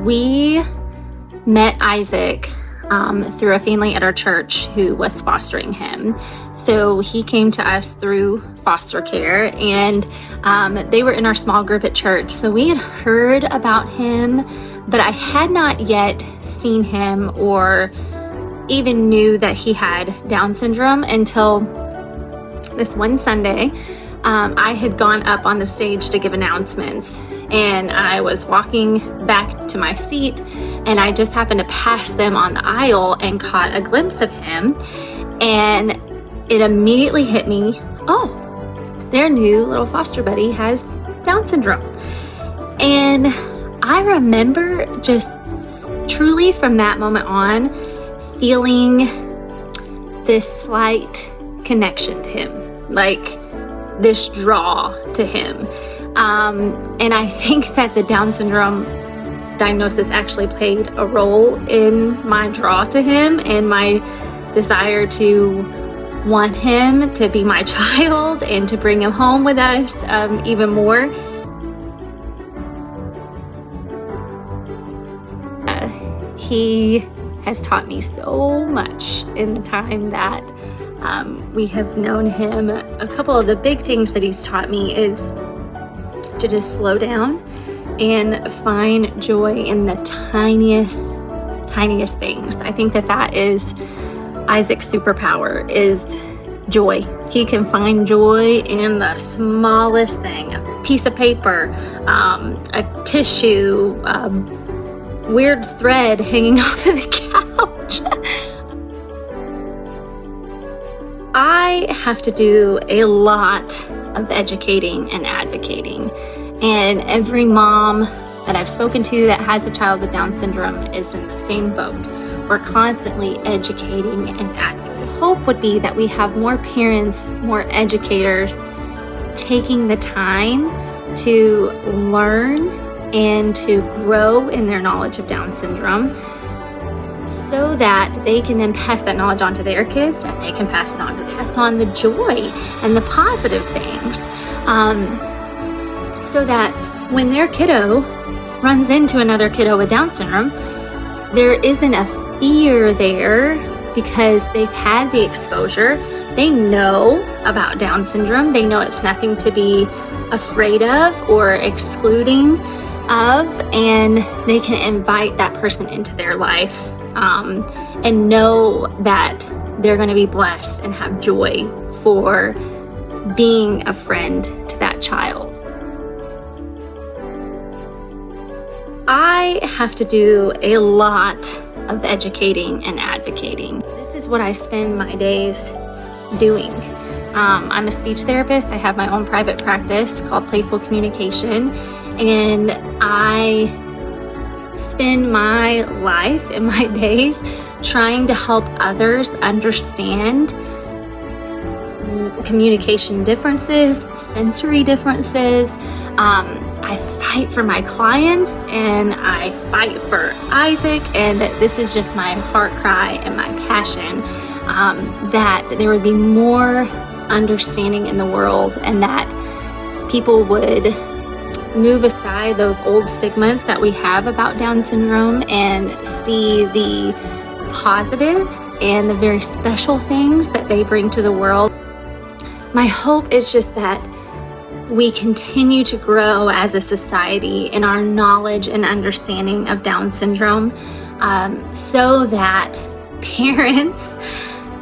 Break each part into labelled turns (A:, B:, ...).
A: We met Isaac through a family at our church who was fostering him. So he came to us through foster care, and they were in our small group at church. So we had heard about him, but I had not yet seen him or even knew that he had Down syndrome until this one Sunday. I had gone up on the stage to give announcements, and I was walking back to my seat, and I just happened to pass them on the aisle and caught a glimpse of him, and it immediately hit me, oh, their new little foster buddy has Down syndrome. And I remember just truly from that moment on feeling this slight connection to him, like this draw to him. And I think that the Down syndrome diagnosis actually played a role in my draw to him and my desire to want him to be my child and to bring him home with us even more. He has taught me so much in the time that we have known him. A couple of the big things that he's taught me is to just slow down and find joy in the tiniest things. I think that is Isaac's superpower, is joy. He can find joy in the smallest thing: a piece of paper, a tissue, weird thread hanging off of the couch. I have to do a lot of educating and advocating, and every mom that I've spoken to that has a child with Down syndrome is in the same boat. We're constantly educating and advocating. The hope would be that we have more parents, more educators taking the time to learn and to grow in their knowledge of Down syndrome, so that they can then pass that knowledge on to their kids, and they can pass on the joy and the positive things, so that when their kiddo runs into another kiddo with Down syndrome, there isn't a fear there because they've had the exposure. They know about Down syndrome. They know it's nothing to be afraid of or excluding of, and they can invite that person into their life and know that they're going to be blessed and have joy for being a friend to that child. I have to do a lot of educating and advocating. This is what I spend my days doing. I'm a speech therapist. I have my own private practice called Playful Communication, and I spend my life and my days trying to help others understand communication differences, sensory differences. I fight for my clients, and I fight for Isaac, and this is just my heart cry and my passion, that there would be more understanding in the world, and that people would move aside those old stigmas that we have about Down syndrome and see the positives and the very special things that they bring to the world. My hope is just that we continue to grow as a society in our knowledge and understanding of Down syndrome, so that parents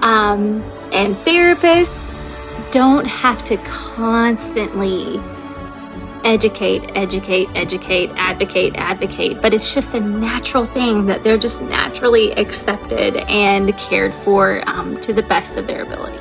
A: and therapists don't have to constantly educate, advocate, but it's just a natural thing that they're just naturally accepted and cared for to the best of their ability.